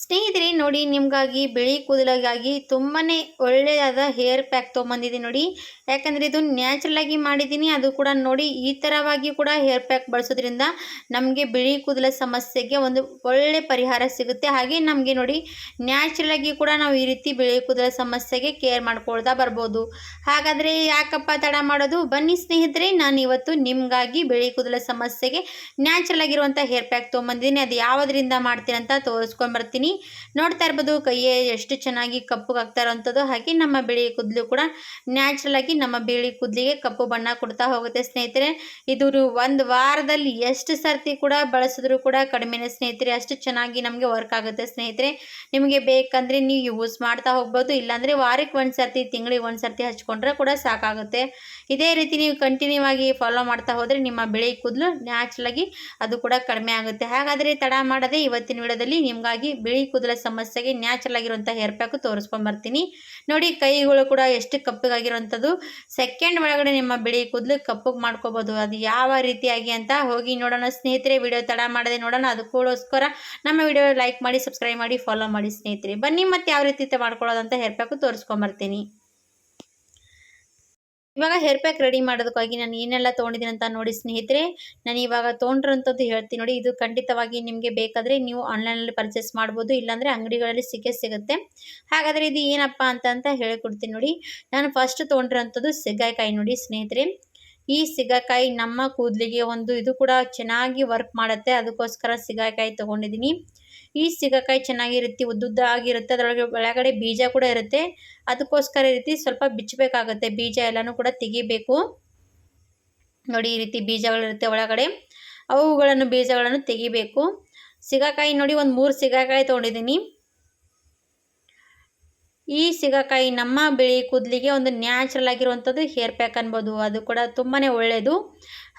ಸ್ನೇಹಿತರೆ ನೋಡಿ, ನಿಮಗಾಗಿ ಬಿಳಿ ಕೂದಲಿಗಾಗಿ ತುಂಬಾ ಒಳ್ಳೆಯದಾದ ಹೇರ್ ಪ್ಯಾಕ್ ತೊಗೊಂಬಂದಿದ್ದೀನಿ ನೋಡಿ. ಯಾಕಂದರೆ ಇದು ನ್ಯಾಚುರಲ್ ಆಗಿ ಮಾಡಿದ್ದೀನಿ. ಅದು ಕೂಡ ನೋಡಿ, ಈ ಥರವಾಗಿ ಕೂಡ ಹೇರ್ ಪ್ಯಾಕ್ ಬಳಸೋದ್ರಿಂದ ನಮಗೆ ಬಿಳಿ ಕೂದಲ ಸಮಸ್ಯೆಗೆ ಒಂದು ಒಳ್ಳೆ ಪರಿಹಾರ ಸಿಗುತ್ತೆ. ಹಾಗೆ ನಮಗೆ ನೋಡಿ, ನ್ಯಾಚುರಲ್ ಆಗಿ ಕೂಡ ನಾವು ಈ ರೀತಿ ಬಿಳಿ ಕೂದಲ ಸಮಸ್ಯೆಗೆ ಕೇರ್ ಮಾಡ್ಕೊಳ್ತಾ ಬರ್ಬೋದು. ಹಾಗಾದರೆ ಯಾಕಪ್ಪ ತಡ ಮಾಡೋದು, ಬನ್ನಿ ಸ್ನೇಹಿತರೆ, ನಾನು ಇವತ್ತು ನಿಮಗಾಗಿ ಬಿಳಿ ಕೂದಲ ಸಮಸ್ಯೆಗೆ ನ್ಯಾಚುರಲ್ ಆಗಿರುವಂಥ ಹೇರ್ ಪ್ಯಾಕ್ ತೊಗೊಂಬಂದಿದ್ದೀನಿ. ಅದು ಯಾವುದರಿಂದ ಮಾಡ್ತೀನಿ ಅಂತ ತೋರಿಸ್ಕೊಂಬರ್ತೀನಿ. ನೋಡ್ತಾ ಇರ್ಬೋದು, ಕೈಯೇ ಎಷ್ಟು ಚೆನ್ನಾಗಿ ಕಪ್ಪುಗಾಗ್ತಾ ಇರೋವಂಥದ್ದು. ಹಾಗೆ ನಮ್ಮ ಬಿಳಿ ಕೂದಲು ಕೂಡ ನ್ಯಾಚುರಲ್ ಆಗಿ ನಮ್ಮ ಬಿಳಿ ಕೂದಲಿಗೆ ಕಪ್ಪು ಬಣ್ಣ ಕೊಡ್ತಾ ಹೋಗುತ್ತೆ ಸ್ನೇಹಿತರೆ. ಇದು ಒಂದು ವಾರದಲ್ಲಿ ಎಷ್ಟು ಸರ್ತಿ ಕೂಡ ಬಳಸಿದ್ರು ಕೂಡ ಕಡಿಮೆನೇ ಸ್ನೇಹಿತರೆ. ಅಷ್ಟು ಚೆನ್ನಾಗಿ ನಮಗೆ ವರ್ಕ್ ಆಗುತ್ತೆ ಸ್ನೇಹಿತರೆ. ನಿಮಗೆ ಬೇಕಂದ್ರೆ ನೀವು ಯೂಸ್ ಮಾಡ್ತಾ ಹೋಗ್ಬೋದು, ಇಲ್ಲಾಂದರೆ ವಾರಕ್ಕೆ ಒಂದು ಸರ್ತಿ, ತಿಂಗಳಿಗೆ ಒಂದು ಸರ್ತಿ ಹಚ್ಕೊಂಡ್ರೆ ಕೂಡ ಸಾಕಾಗುತ್ತೆ. ಇದೇ ರೀತಿ ನೀವು ಕಂಟಿನ್ಯೂ ಆಗಿ ಫಾಲೋ ಮಾಡ್ತಾ ಹೋದರೆ ನಿಮ್ಮ ಬಿಳಿ ಕೂದಲು ನ್ಯಾಚುರಲ್ ಆಗಿ ಅದು ಕೂಡ ಕಡಿಮೆ ಆಗುತ್ತೆ. ಹಾಗಾದರೆ ತಡ ಮಾಡದೆ ಇವತ್ತಿನ ವಿಡಿಯೋದಲ್ಲಿ ನಿಮಗಾಗಿ ಬಿಳಿ ಕೂದಲ ಸಮಸ್ಯೆಗೆ ನ್ಯಾಚುರಲ್ ಆಗಿರುವಂಥ ಹೇರ್ ಪ್ಯಾಕ್ ತೋರಿಸ್ಕೊಂಬರ್ತೀನಿ ನೋಡಿ. ಕೈಗಳು ಕೂಡ ಎಷ್ಟು ಕಪ್ಪಗಾಗಿರುವಂಥದ್ದು, ಸೆಕೆಂಡ್ ಒಳಗಡೆ ನಿಮ್ಮ ಬಿಳಿ ಕೂದಲು ಕಪ್ಪಗೆ ಮಾಡ್ಕೋಬೋದು. ಅದು ಯಾವ ರೀತಿಯಾಗಿ ಅಂತ ಹೋಗಿ ನೋಡೋಣ ಸ್ನೇಹಿತರೆ. ವಿಡಿಯೋ ತಡ ಮಾಡದೆ ನೋಡೋಣ. ಅದಕ್ಕೋಸ್ಕರ ನಮ್ಮ ವಿಡಿಯೋ ಲೈಕ್ ಮಾಡಿ, ಸಬ್ಸ್ಕ್ರೈಬ್ ಮಾಡಿ, ಫಾಲೋ ಮಾಡಿ ಸ್ನೇಹಿತರೆ. ಬನ್ನಿ ಮತ್ತೆ ಯಾವ ರೀತಿ ಮಾಡ್ಕೊಳ್ಳೋದಂತ ಹೇರ್ ಪ್ಯಾಕ್ ತೋರಿಸ್ಕೊಂಬರ್ತೀನಿ. ಇವಾಗ ಹೇರ್ ಪ್ಯಾಕ್ ರೆಡಿ ಮಾಡೋದಕ್ಕಾಗಿ ನಾನು ಏನೆಲ್ಲ ತೊಗೊಂಡಿದ್ದೀನಿ ಅಂತ ನೋಡಿ ಸ್ನೇಹಿತರೆ. ನಾನು ಇವಾಗ ತೊಗೊಂಡಿರೋಂಥದ್ದು ಹೇಳ್ತೀನಿ ನೋಡಿ. ಇದು ಖಂಡಿತವಾಗಿ ನಿಮಗೆ ಬೇಕಾದರೆ ನೀವು ಆನ್ಲೈನಲ್ಲಿ ಪರ್ಚೇಸ್ ಮಾಡ್ಬೋದು, ಇಲ್ಲಾಂದರೆ ಅಂಗಡಿಗಳಲ್ಲಿ ಸಿಗುತ್ತೆ. ಹಾಗಾದರೆ ಇದು ಏನಪ್ಪ ಅಂತ ಹೇಳಿಕೊಡ್ತೀನಿ ನೋಡಿ. ನಾನು ಫಸ್ಟ್ ತೊಗೊಂಡಿರೋಂಥದ್ದು ಸಿಗಾಕಾಯಿ ನೋಡಿ ಸ್ನೇಹಿತರೆ. ಈ ಸಿಗಾಕಾಯಿ ನಮ್ಮ ಕೂದಲಿಗೆ ಇದು ಕೂಡ ಚೆನ್ನಾಗಿ ವರ್ಕ್ ಮಾಡುತ್ತೆ. ಅದಕ್ಕೋಸ್ಕರ ಸಿಗಾಕಾಯಿ ತೊಗೊಂಡಿದ್ದೀನಿ. ಈ ಸಿಗಾಕಾಯಿ ಚೆನ್ನಾಗಿರುತ್ತೆ, ಉದ್ದುದ್ದ ಆಗಿರುತ್ತೆ. ಅದರೊಳಗೆ ಒಳಗಡೆ ಬೀಜ ಕೂಡ ಇರುತ್ತೆ. ಅದಕ್ಕೋಸ್ಕರ ಈ ರೀತಿ ಸ್ವಲ್ಪ ಬಿಚ್ಚಬೇಕಾಗುತ್ತೆ. ಬೀಜ ಎಲ್ಲನೂ ಕೂಡ ತೆಗಿಬೇಕು ನೋಡಿ. ಈ ರೀತಿ ಬೀಜಗಳಿರುತ್ತೆ ಒಳಗಡೆ, ಬೀಜಗಳನ್ನು ತೆಗಿಬೇಕು. ಸಿಗಾಕಾಯಿ ನೋಡಿ, ಒಂದು 3 ಸಿಗಾಕಾಯಿ ತೊಗೊಂಡಿದ್ದೀನಿ. ಈ ಸಿಗಾಕಾಯಿ ನಮ್ಮ ಬಿಳಿ ಕೂದಲಿಗೆ ಒಂದು ನ್ಯಾಚುರಲ್ ಆಗಿರುವಂಥದ್ದು ಹೇರ್ ಪ್ಯಾಕ್ ಅನ್ಬೋದು. ಅದು ಕೂಡ ತುಂಬಾ ಒಳ್ಳೆಯದು.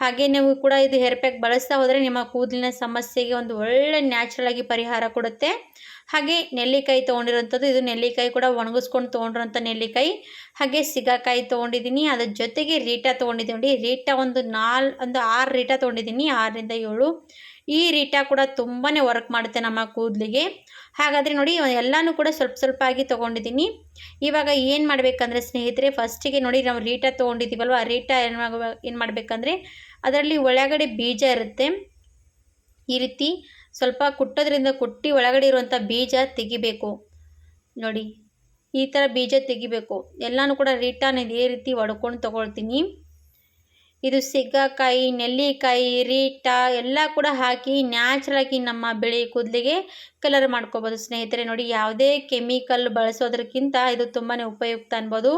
ಹಾಗೆ ನೀವು ಕೂಡ ಇದು ಹೇರ್ ಪ್ಯಾಕ್ ಬಳಸ್ತಾ ಹೋದರೆ ನಿಮ್ಮ ಕೂದಲಿನ ಸಮಸ್ಯೆಗೆ ಒಂದು ಒಳ್ಳೆ ನ್ಯಾಚುರಲ್ ಆಗಿ ಪರಿಹಾರ ಕೊಡುತ್ತೆ. ಹಾಗೆ ನೆಲ್ಲಿಕಾಯಿ ತೊಗೊಂಡಿರೋಂಥದ್ದು, ಇದು ನೆಲ್ಲಿಕಾಯಿ ಕೂಡ ಒಣಗಿಸ್ಕೊಂಡು ತೊಗೊಂಡಿರೋಂಥ ನೆಲ್ಲಿಕಾಯಿ. ಹಾಗೆ ಸಿಗಾಕಾಯಿ ತೊಗೊಂಡಿದ್ದೀನಿ. ಅದ್ರ ಜೊತೆಗೆ ರೀಟಾ ತೊಗೊಂಡಿದ್ದೀನಿ ನೋಡಿ. ರೀಟಾ ಒಂದು 6 ರೀಟಾ ತೊಗೊಂಡಿದ್ದೀನಿ, 6ರಿಂದ 7. ಈ ರೀಟಾ ಕೂಡ ತುಂಬಾ ವರ್ಕ್ ಮಾಡುತ್ತೆ ನಮ್ಮ ಕೂದಲಿಗೆ. ಹಾಗಾದರೆ ನೋಡಿ, ಎಲ್ಲನೂ ಕೂಡ ಸ್ವಲ್ಪ ಆಗಿ ತೊಗೊಂಡಿದ್ದೀನಿ. ಇವಾಗ ಏನು ಮಾಡಬೇಕಂದ್ರೆ ಸ್ನೇಹಿತರೆ, ಫಸ್ಟಿಗೆ ನೋಡಿ, ನಾವು ರೀಟಾ ತೊಗೊಂಡಿದ್ದೀವಲ್ವ, ಆ ರೀಟಾ ಏನು ಮಾಡಬೇಕಂದ್ರೆ ಅದರಲ್ಲಿ ಒಳಗಡೆ ಬೀಜ ಇರುತ್ತೆ. ಈ ರೀತಿ ಸ್ವಲ್ಪ ಕುಟ್ಟೋದ್ರಿಂದ ಕುಟ್ಟಿ ಒಳಗಡೆ ಇರುವಂಥ ಬೀಜ ತೆಗಿಬೇಕು ನೋಡಿ. ಈ ಥರ ಬೀಜ ತೆಗಿಬೇಕು. ಎಲ್ಲನೂ ಕೂಡ ರೀಟಾನ ಇದೇ ರೀತಿ ಒಡ್ಕೊಂಡು ತೊಗೊಳ್ತೀನಿ. ಇದು ಸಿಗಾಕಾಯಿ, ನೆಲ್ಲಿಕಾಯಿ, ರೀಟಾ ಎಲ್ಲ ಕೂಡ ಹಾಕಿ ನ್ಯಾಚುರಲ್ ಆಗಿ ನಮ್ಮ ಬಿಳಿ ಕೂದಲಿಗೆ ಕಲರ್ ಮಾಡ್ಕೋಬೋದು ಸ್ನೇಹಿತರೆ. ನೋಡಿ, ಯಾವುದೇ ಕೆಮಿಕಲ್ ಬಳಸೋದಕ್ಕಿಂತ ಇದು ತುಂಬಾ ಉಪಯುಕ್ತ ಅನ್ಬೋದು.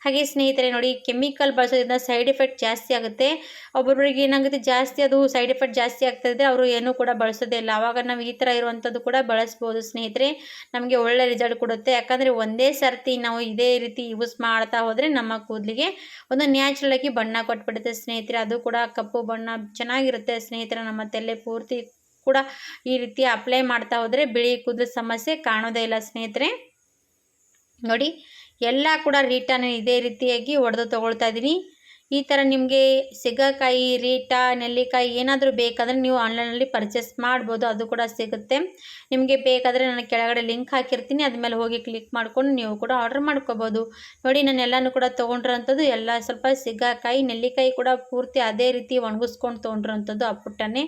ಹಾಗೆ ಸ್ನೇಹಿತರೆ ನೋಡಿ, ಕೆಮಿಕಲ್ ಬಳಸೋದ್ರಿಂದ ಸೈಡ್ ಎಫೆಕ್ಟ್ ಜಾಸ್ತಿ ಆಗುತ್ತೆ. ಒಬ್ಬೊಬ್ಬರಿಗೆ ಏನಾಗುತ್ತೆ, ಜಾಸ್ತಿ ಅದು ಸೈಡ್ ಎಫೆಕ್ಟ್ ಜಾಸ್ತಿ ಆಗ್ತಾಯಿದೆ, ಅವರು ಏನೂ ಕೂಡ ಬಳಸೋದೇ ಇಲ್ಲ. ಆವಾಗ ನಾವು ಈ ಥರ ಇರುವಂಥದ್ದು ಕೂಡ ಬಳಸ್ಬೋದು ಸ್ನೇಹಿತರೆ. ನಮಗೆ ಒಳ್ಳೆ ರಿಸಲ್ಟ್ ಕೊಡುತ್ತೆ. ಯಾಕಂದರೆ ಒಂದೇ ಸರ್ತಿ ನಾವು ಇದೇ ರೀತಿ ಯೂಸ್ ಮಾಡ್ತಾ ಹೋದರೆ ನಮ್ಮ ಕೂದಲಿಗೆ ಒಂದು ನ್ಯಾಚುರಲ್ ಆಗಿ ಬಣ್ಣ ಕೊಟ್ಬಿಡುತ್ತೆ ಸ್ನೇಹಿತರೆ. ಅದು ಕೂಡ ಕಪ್ಪು ಬಣ್ಣ ಚೆನ್ನಾಗಿರುತ್ತೆ ಸ್ನೇಹಿತರೆ. ನಮ್ಮ ತಲೆ ಪೂರ್ತಿ ಕೂಡ ಈ ರೀತಿ ಅಪ್ಲೈ ಮಾಡ್ತಾ ಹೋದರೆ ಬಿಳಿ ಕೂದಲು ಸಮಸ್ಯೆ ಕಾಣೋದೇ ಇಲ್ಲ ಸ್ನೇಹಿತರೆ. ನೋಡಿ, ಎಲ್ಲ ಕೂಡ ರೀಟಾನ ಇದೇ ರೀತಿಯಾಗಿ ಒಡೆದು ತೊಗೊಳ್ತಾ ಇದ್ದೀನಿ. ಈ ಥರ ನಿಮಗೆ ಸಿಗಾಕಾಯಿ, ರೀಟಾ, ನೆಲ್ಲಿಕಾಯಿ ಏನಾದರೂ ಬೇಕಾದರೆ ನೀವು ಆನ್ಲೈನಲ್ಲಿ ಪರ್ಚೇಸ್ ಮಾಡ್ಬೋದು, ಅದು ಕೂಡ ಸಿಗುತ್ತೆ. ನಿಮಗೆ ಬೇಕಾದರೆ ನಾನು ಕೆಳಗಡೆ ಲಿಂಕ್ ಹಾಕಿರ್ತೀನಿ, ಅದ್ಮೇಲೆ ಹೋಗಿ ಕ್ಲಿಕ್ ಮಾಡ್ಕೊಂಡು ನೀವು ಕೂಡ ಆರ್ಡರ್ ಮಾಡ್ಕೋಬೋದು. ನೋಡಿ, ನಾನು ಎಲ್ಲನೂ ಕೂಡ ತೊಗೊಂಡಿರೋಂಥದ್ದು ಎಲ್ಲ ಸ್ವಲ್ಪ ಸಿಗಾಕಾಯಿ, ನೆಲ್ಲಿಕಾಯಿ ಕೂಡ ಪೂರ್ತಿ ಅದೇ ರೀತಿ ಒಣಗಿಸ್ಕೊಂಡು ತೊಗೊಂಡಿರೋಂಥದ್ದು ಆ ಪುಟ್ಟನೇ.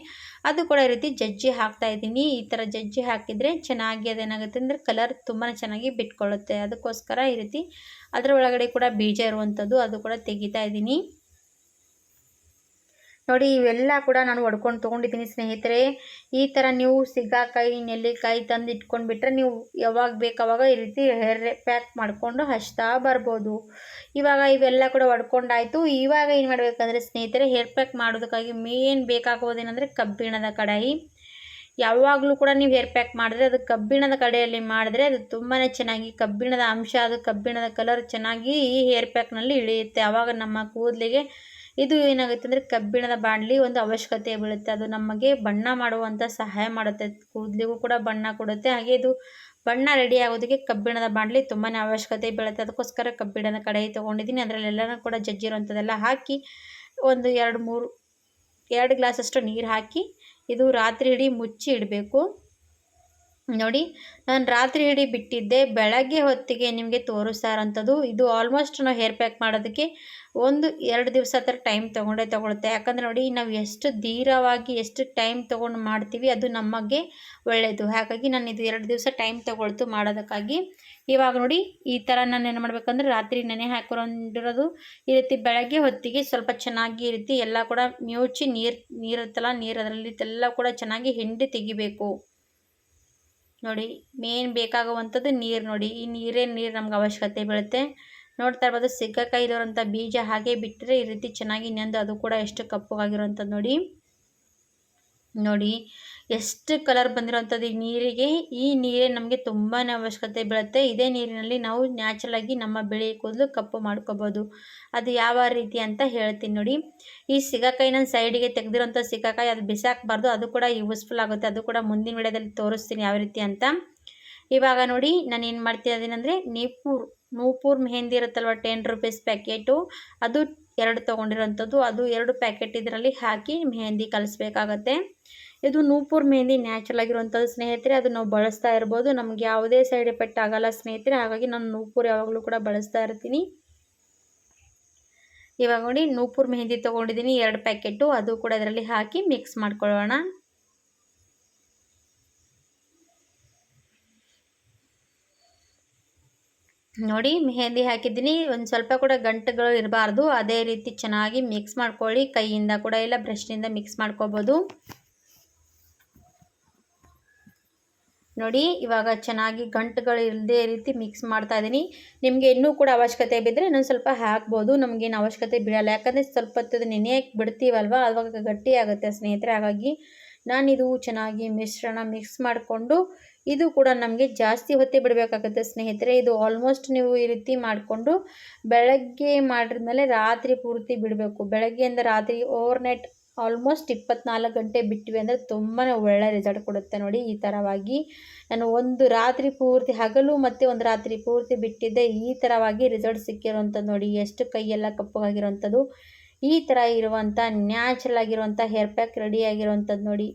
ಅದು ಕೂಡ ಈ ರೀತಿ ಜಜ್ಜಿ ಹಾಕ್ತಾಯಿದ್ದೀನಿ. ಈ ಥರ ಜಜ್ಜಿ ಹಾಕಿದರೆ ಚೆನ್ನಾಗಿ ಅದೇನಾಗುತ್ತೆ ಅಂದರೆ ಕಲರ್ ತುಂಬಾ ಚೆನ್ನಾಗಿ ಬಿಟ್ಕೊಳ್ಳುತ್ತೆ. ಅದಕ್ಕೋಸ್ಕರ ಈ ರೀತಿ ಅದರ ಒಳಗಡೆ ಕೂಡ ಬೀಜ ಇರುವಂಥದ್ದು ಅದು ಕೂಡ ತೆಗಿತಾ ಇದ್ದೀನಿ ನೋಡಿ. ಇವೆಲ್ಲ ಕೂಡ ನಾನು ಒಡ್ಕೊಂಡು ತೊಗೊಂಡಿದ್ದೀನಿ ಸ್ನೇಹಿತರೆ. ಈ ಥರ ನೀವು ಸಿಗಾಕಾಯಿ, ನೆಲ್ಲಿಕಾಯಿ ತಂದು ಇಟ್ಕೊಂಡ್ಬಿಟ್ರೆ ನೀವು ಯಾವಾಗ ಬೇಕಾವಾಗ ಈ ರೀತಿ ಹೇರ್ ಪ್ಯಾಕ್ ಮಾಡಿಕೊಂಡು ಹಚ್ತಾ ಬರ್ಬೋದು. ಇವಾಗ ಇವೆಲ್ಲ ಕೂಡ ಒಡ್ಕೊಂಡಾಯಿತು. ಇವಾಗ ಏನು ಮಾಡಬೇಕಂದ್ರೆ ಸ್ನೇಹಿತರೆ, ಹೇರ್ ಪ್ಯಾಕ್ ಮಾಡೋದಕ್ಕಾಗಿ ಮೇನ್ ಬೇಕಾಗೋದೇನೆಂದರೆ ಕಬ್ಬಿಣದ ಕಡಾಯಿ. ಯಾವಾಗಲೂ ಕೂಡ ನೀವು ಹೇರ್ ಪ್ಯಾಕ್ ಮಾಡಿದ್ರೆ ಅದು ಕಬ್ಬಿಣದ ಕಡೆಯಲ್ಲಿ ಮಾಡಿದ್ರೆ ಅದು ತುಂಬಾ ಚೆನ್ನಾಗಿ ಕಬ್ಬಿಣದ ಅಂಶ, ಅದು ಕಬ್ಬಿಣದ ಕಲರ್ ಚೆನ್ನಾಗಿ ಈ ಹೇರ್ ಪ್ಯಾಕ್ನಲ್ಲಿ ಇಳಿಯುತ್ತೆ. ಆವಾಗ ನಮ್ಮ ಕೂದಲಿಗೆ ಇದು ಏನಾಗುತ್ತೆ ಅಂದರೆ ಕಬ್ಬಿಣದ ಬಾಣಲಿ ಒಂದು ಅವಶ್ಯಕತೆ ಬೀಳುತ್ತೆ. ಅದು ನಮಗೆ ಬಣ್ಣ ಮಾಡುವಂಥ ಸಹಾಯ ಮಾಡುತ್ತೆ, ಕೂದಲಿಗೂ ಕೂಡ ಬಣ್ಣ ಕೊಡುತ್ತೆ. ಹಾಗೆ ಇದು ಬಣ್ಣ ರೆಡಿ ಆಗೋದಕ್ಕೆ ಕಬ್ಬಿಣದ ಬಾಣಲಿ ತುಂಬಾ ಅವಶ್ಯಕತೆ ಬೀಳುತ್ತೆ. ಅದಕ್ಕೋಸ್ಕರ ಕಬ್ಬಿಣದ ಕಡಾಯಿ ತೊಗೊಂಡಿದ್ದೀನಿ. ಅದರಲ್ಲೆಲ್ಲನೂ ಕೂಡ ಜಜ್ಜಿರೋಂಥದ್ದೆಲ್ಲ ಹಾಕಿ ಒಂದು 2 ಗ್ಲಾಸಷ್ಟು ನೀರು ಹಾಕಿ ಇದು ರಾತ್ರಿ ಇಡೀ ಮುಚ್ಚಿ ಇಡಬೇಕು. ನೋಡಿ ನಾನು ರಾತ್ರಿ ಇಡೀ ಬಿಟ್ಟಿದ್ದೆ, ಬೆಳಗ್ಗೆ ಹೊತ್ತಿಗೆ ನಿಮಗೆ ತೋರಿಸ್ತಾ ಇರೋಂಥದ್ದು. ಇದು ಆಲ್ಮೋಸ್ಟ್ ನಾವು ಹೇರ್ ಪ್ಯಾಕ್ ಮಾಡೋದಕ್ಕೆ 1-2 ದಿವಸ ಆ ಥರ ಟೈಮ್ ತಗೊಳುತ್ತೆ. ಯಾಕಂದರೆ ನೋಡಿ ನಾವು ಎಷ್ಟು ಧೀರವಾಗಿ ಎಷ್ಟು ಟೈಮ್ ತೊಗೊಂಡು ಮಾಡ್ತೀವಿ ಅದು ನಮಗೆ ಒಳ್ಳೆಯದು. ಹಾಗಾಗಿ ನಾನು ಇದು 2 ದಿವಸ ಟೈಮ್ ತೊಗೊಳ್ತು ಮಾಡೋದಕ್ಕಾಗಿ. ಇವಾಗ ನೋಡಿ ಈ ಥರ ನಾನು ಏನು ಮಾಡಬೇಕಂದ್ರೆ ರಾತ್ರಿ ನೆನೆ ಹಾಕೊಂಡಿರೋದು ಈ ರೀತಿ ಬೆಳಗ್ಗೆ ಹೊತ್ತಿಗೆ ಸ್ವಲ್ಪ ಚೆನ್ನಾಗಿ ಈ ರೀತಿ ಎಲ್ಲ ಕೂಡ ಮ್ಯೂಚಿ ನೀರಿರುತ್ತಲ್ಲ, ನೀರು ಅದರಲ್ಲಿ ಎಲ್ಲ ಕೂಡ ಚೆನ್ನಾಗಿ ಹಿಂಡಿ ತೆಗಿಬೇಕು. ನೋಡಿ ಮೇನ್ ಬೇಕಾಗುವಂಥದ್ದು ನೀರು. ನೋಡಿ ಈ ನೀರು ನಮ್ಗೆ ಅವಶ್ಯಕತೆ ಬೀಳುತ್ತೆ. ನೋಡ್ತಾ ಇರ್ಬೋದು ಸಿಗ್ಗಕಾಯಿ ಇರೋಂಥ ಬೀಜ ಹಾಗೆ ಬಿಟ್ಟರೆ ಈ ರೀತಿ ಚೆನ್ನಾಗಿ ನೆಂದು ಅದು ಕೂಡ ಎಷ್ಟು ಕಪ್ಪಗಾಗಿರೋಂಥದ್ದು ನೋಡಿ. ನೋಡಿ ಎಷ್ಟು ಕಲರ್ ಬಂದಿರೋಂಥದ್ದು ಈ ನೀರಿಗೆ. ಈ ನೀರೇ ನಮಗೆ ತುಂಬಾ ಅವಶ್ಯಕತೆ ಬೀಳುತ್ತೆ. ಇದೇ ನೀರಿನಲ್ಲಿ ನಾವು ನ್ಯಾಚುರಲಾಗಿ ನಮ್ಮ ಬಿಳಿ ಕೂದಲು ಕಪ್ಪು ಮಾಡ್ಕೋಬೋದು. ಅದು ಯಾವ ರೀತಿ ಅಂತ ಹೇಳ್ತೀನಿ ನೋಡಿ. ಈ ಸಿಗಕಾಯಿ ನಾನು ಸೈಡಿಗೆ ತೆಗೆದಿರೋಂಥ ಸಿಗಕಾಯಿ ಅದು ಬಿಸಾಕಬಾರ್ದು, ಅದು ಕೂಡ ಯೂಸ್ಫುಲ್ ಆಗುತ್ತೆ. ಅದು ಕೂಡ ಮುಂದಿನ ವಿಡಿಯೋದಲ್ಲಿ ತೋರಿಸ್ತೀನಿ ಯಾವ ರೀತಿ ಅಂತ. ಇವಾಗ ನೋಡಿ ನಾನು ಏನು ಮಾಡ್ತೀನಿ ಅದೇನೆಂದರೆ ನೂಪುರ್ ಮೆಹಂದಿ ಇರುತ್ತಲ್ವ 10 ರೂಪೀಸ್ ಪ್ಯಾಕೆಟು, ಅದು 2 ತೊಗೊಂಡಿರೋಂಥದ್ದು. ಅದು 2 ಪ್ಯಾಕೆಟ್ ಇದರಲ್ಲಿ ಹಾಕಿ ಮೆಹಂದಿ ಕಲಿಸ್ಬೇಕಾಗತ್ತೆ. ಇದು ನೂಪುರ್ ಮೆಹಂದಿ ನ್ಯಾಚುರಲ್ ಆಗಿರುವಂಥದ್ದು ಸ್ನೇಹಿತರೆ. ಅದು ನಾವು ಬಳಸ್ತಾ ಇರ್ಬೋದು, ನಮ್ಗೆ ಯಾವುದೇ ಸೈಡ್ ಎಫೆಕ್ಟ್ ಆಗಲ್ಲ ಸ್ನೇಹಿತರೆ. ಹಾಗಾಗಿ ನಾನು ನೂಪುರ್ ಯಾವಾಗಲೂ ಕೂಡ ಬಳಸ್ತಾ ಇರ್ತೀನಿ. ಇವಾಗ ನೋಡಿ ನೂಪುರ್ ಮೆಹಂದಿ ತೊಗೊಂಡಿದ್ದೀನಿ 2 ಪ್ಯಾಕೆಟು, ಅದು ಕೂಡ ಇದರಲ್ಲಿ ಹಾಕಿ ಮಿಕ್ಸ್ ಮಾಡ್ಕೊಳ್ಳೋಣ. ನೋಡಿ ಮೆಹಂದಿ ಹಾಕಿದ್ದೀನಿ, ಒಂದು ಸ್ವಲ್ಪ ಕೂಡ ಗಂಟುಗಳು ಇರಬಾರ್ದು. ಅದೇ ರೀತಿ ಚೆನ್ನಾಗಿ ಮಿಕ್ಸ್ ಮಾಡ್ಕೊಳ್ಳಿ. ಕೈಯಿಂದ ಕೂಡ ಇಲ್ಲ ಬ್ರಷ್ನಿಂದ ಮಿಕ್ಸ್ ಮಾಡ್ಕೋಬೋದು. ನೋಡಿ ಇವಾಗ ಚೆನ್ನಾಗಿ ಗಂಟುಗಳು ಇಲ್ಲದೆ ರೀತಿ ಮಿಕ್ಸ್ ಮಾಡ್ತಾ ಇದ್ದೀನಿ. ನಿಮಗೆ ಇನ್ನೂ ಕೂಡ ಅವಶ್ಯಕತೆ ಬಿದ್ದರೆ ಇನ್ನೊಂದು ಸ್ವಲ್ಪ ಹಾಕ್ಬೋದು, ನಮಗೇನು ಅವಶ್ಯಕತೆ ಬೀಳಲ್ಲ. ಯಾಕಂದರೆ ಸ್ವಲ್ಪ ಹೊತ್ತು ನೆನೆಯಕ್ಕೆ ಬಿಡ್ತೀವಲ್ವ, ಆವಾಗ ಗಟ್ಟಿ ಆಗುತ್ತೆ ಸ್ನೇಹಿತರೆ. ಹಾಗಾಗಿ ನಾನಿದು ಚೆನ್ನಾಗಿ ಮಿಶ್ರಣ ಮಿಕ್ಸ್ ಮಾಡಿಕೊಂಡು ಇದು ಕೂಡ ನಮಗೆ ಜಾಸ್ತಿ ಹೊತ್ತೇ ಬಿಡಬೇಕಾಗುತ್ತೆ ಸ್ನೇಹಿತರೆ. ಇದು ಆಲ್ಮೋಸ್ಟ್ ನೀವು ಈ ರೀತಿ ಮಾಡಿಕೊಂಡು ಬೆಳಗ್ಗೆ ಮಾಡಿದ್ಮೇಲೆ ರಾತ್ರಿ ಪೂರ್ತಿ ಬಿಡಬೇಕು. ಬೆಳಗ್ಗೆಯಿಂದ ರಾತ್ರಿ ಓವರ್ನೈಟ್ ಆಲ್ಮೋಸ್ಟ್ 24 ಗಂಟೆ ಬಿಟ್ಟಿವಿ ಅಂದರೆ ತುಂಬಾ ಒಳ್ಳೆ ರಿಸಲ್ಟ್ ಕೊಡುತ್ತೆ. ನೋಡಿ ಈ ಥರವಾಗಿ ನಾನು ಒಂದು ರಾತ್ರಿ ಪೂರ್ತಿ ಹಗಲು ಮತ್ತು ಒಂದು ರಾತ್ರಿ ಪೂರ್ತಿ ಬಿಟ್ಟಿದ್ದೆ. ಈ ಥರವಾಗಿ ರಿಸಲ್ಟ್ ಸಿಕ್ಕಿರುವಂಥದ್ದು ನೋಡಿ, ಎಷ್ಟು ಕೈಯೆಲ್ಲ ಕಪ್ಪಗಾಗಿರುವಂಥದ್ದು. ಈ ಥರ ಇರುವಂಥ ನ್ಯಾಚುರಲ್ ಆಗಿರುವಂಥ ಹೇರ್ ಪ್ಯಾಕ್ ರೆಡಿ ಆಗಿರುವಂಥದ್ದು ನೋಡಿ.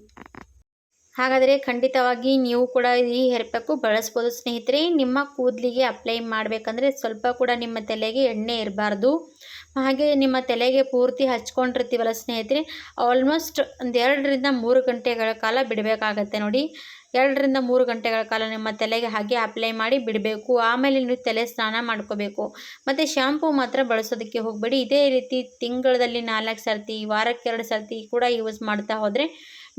ಹಾಗಾದರೆ ಖಂಡಿತವಾಗಿ ನೀವು ಕೂಡ ಈ ಹೇರ್ ಪ್ಯಾಕು ಬಳಸ್ಬೋದು ಸ್ನೇಹಿತರೆ. ನಿಮ್ಮ ಕೂದಲಿಗೆ ಅಪ್ಲೈ ಮಾಡಬೇಕಂದ್ರೆ ಸ್ವಲ್ಪ ಕೂಡ ನಿಮ್ಮ ತಲೆಗೆ ಎಣ್ಣೆ ಇರಬಾರ್ದು. ಹಾಗೆ ನಿಮ್ಮ ತಲೆಗೆ ಪೂರ್ತಿ ಹಚ್ಕೊಂಡಿರ್ತೀವಲ್ಲ ಸ್ನೇಹಿತರೆ, ಆಲ್ಮೋಸ್ಟ್ ಒಂದು 2-3 ಗಂಟೆಗಳ ಕಾಲ ಬಿಡಬೇಕಾಗತ್ತೆ. ನೋಡಿ 2-3 ಗಂಟೆಗಳ ಕಾಲ ನಿಮ್ಮ ತಲೆಗೆ ಹಾಗೆ ಅಪ್ಲೈ ಮಾಡಿ ಬಿಡಬೇಕು. ಆಮೇಲೆ ನೀವು ತಲೆ ಸ್ನಾನ ಮಾಡ್ಕೋಬೇಕು. ಮತ್ತು ಶಾಂಪೂ ಮಾತ್ರ ಬಳಸೋದಕ್ಕೆ ಹೋಗಬೇಡಿ. ಇದೇ ರೀತಿ ತಿಂಗಳಲ್ಲಿ 4 ಸರ್ತಿ, ವಾರಕ್ಕೆ 2 ಸರ್ತಿ ಕೂಡ ಯೂಸ್ ಮಾಡ್ತಾ ಹೋದರೆ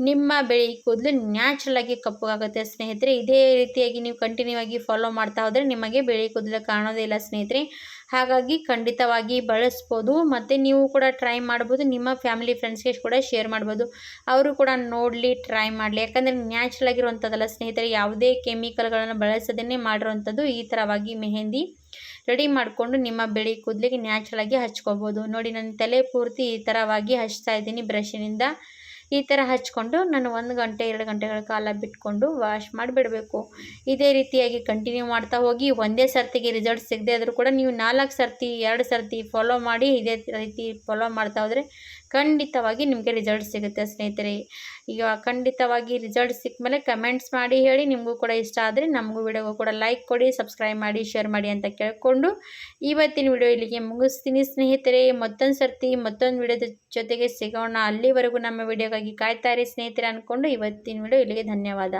ನಿಮ್ಮ ಬಿಳಿ ಕೂದಲು ನ್ಯಾಚುರಲ್ ಆಗಿ ಕಪ್ಪಗಾಗುತ್ತೆ ಸ್ನೇಹಿತರೆ. ಇದೇ ರೀತಿಯಾಗಿ ನೀವು ಕಂಟಿನ್ಯೂ ಆಗಿ ಫಾಲೋ ಮಾಡ್ತಾ ಹೋದರೆ ನಿಮಗೆ ಬಿಳಿ ಕೂದಲು ಕಾಣೋದೇ ಇಲ್ಲ ಸ್ನೇಹಿತರೆ. ಹಾಗಾಗಿ ಖಂಡಿತವಾಗಿ ಬಳಸ್ಬೋದು. ಮತ್ತು ನೀವು ಕೂಡ ಟ್ರೈ ಮಾಡ್ಬೋದು, ನಿಮ್ಮ ಫ್ಯಾಮಿಲಿ ಫ್ರೆಂಡ್ಸ್ಗೆ ಕೂಡ ಶೇರ್ ಮಾಡ್ಬೋದು. ಅವರು ಕೂಡ ನೋಡಲಿ, ಟ್ರೈ ಮಾಡಲಿ. ಯಾಕಂದರೆ ನ್ಯಾಚುರಲ್ ಆಗಿರುವಂಥದ್ದಲ್ಲ ಸ್ನೇಹಿತರೆ, ಯಾವುದೇ ಕೆಮಿಕಲ್ಗಳನ್ನು ಬಳಸದೇ ಮಾಡಿರುವಂಥದ್ದು. ಈ ಥರವಾಗಿ ಮೆಹಂದಿ ರೆಡಿ ಮಾಡಿಕೊಂಡು ನಿಮ್ಮ ಬಿಳಿ ಕೂದಲಿಗೆ ನ್ಯಾಚುರಲ್ ಆಗಿ ಹಚ್ಕೋಬೋದು. ನೋಡಿ ನನ್ನ ತಲೆ ಪೂರ್ತಿ ಈ ಥರವಾಗಿ ಹಚ್ತಾ ಇದ್ದೀನಿ ಬ್ರಷಿನಿಂದ. ಈ ಥರ ಹಚ್ಕೊಂಡು ನಾನು 1 ಗಂಟೆ 2 ಗಂಟೆಗಳ ಕಾಲ ಬಿಟ್ಕೊಂಡು ವಾಶ್ ಮಾಡಿಬಿಡಬೇಕು. ಇದೇ ರೀತಿಯಾಗಿ ಕಂಟಿನ್ಯೂ ಮಾಡ್ತಾ ಹೋಗಿ. ಒಂದೇ ಸರ್ತಿಗೆ ರಿಸಲ್ಟ್ ಸಿಗದೆ ಆದರೂ ಕೂಡ ನೀವು 4 ಸರ್ತಿ 2 ಸರ್ತಿ ಫಾಲೋ ಮಾಡಿ ಇದೇ ರೀತಿ ಫಾಲೋ ಮಾಡ್ತಾ ಹೋದರೆ ಖಂಡಿತವಾಗಿ ನಿಮಗೆ ರಿಸಲ್ಟ್ ಸಿಗುತ್ತೆ ಸ್ನೇಹಿತರೆ. ಈಗ ಖಂಡಿತವಾಗಿ ರಿಸಲ್ಟ್ ಸಿಕ್ಕ ಮೇಲೆ ಕಮೆಂಟ್ಸ್ ಮಾಡಿ ಹೇಳಿ. ನಿಮಗೂ ಕೂಡ ಇಷ್ಟ ಆದರೆ ನಮಗೂ ವಿಡಿಯೋಗೂ ಕೂಡ ಲೈಕ್ ಕೊಡಿ, ಸಬ್ಸ್ಕ್ರೈಬ್ ಮಾಡಿ, ಶೇರ್ ಮಾಡಿ ಅಂತ ಕೇಳಿಕೊಂಡು ಇವತ್ತಿನ ವಿಡಿಯೋ ಇಲ್ಲಿಗೆ ಮುಗಿಸ್ತೀನಿ ಸ್ನೇಹಿತರೆ. ಮತ್ತೊಂದು ಸರ್ತಿ ಮತ್ತೊಂದು ವಿಡಿಯೋದ ಜೊತೆಗೆ ಸಿಗೋಣ. ಅಲ್ಲಿವರೆಗೂ ನಮ್ಮ ವಿಡಿಯೋಗಾಗಿ ಕಾಯ್ತಾ ಇರಿ ಸ್ನೇಹಿತರೆ ಅಂದ್ಕೊಂಡು ಇವತ್ತಿನ ವಿಡಿಯೋ ಇಲ್ಲಿಗೆ ಧನ್ಯವಾದ.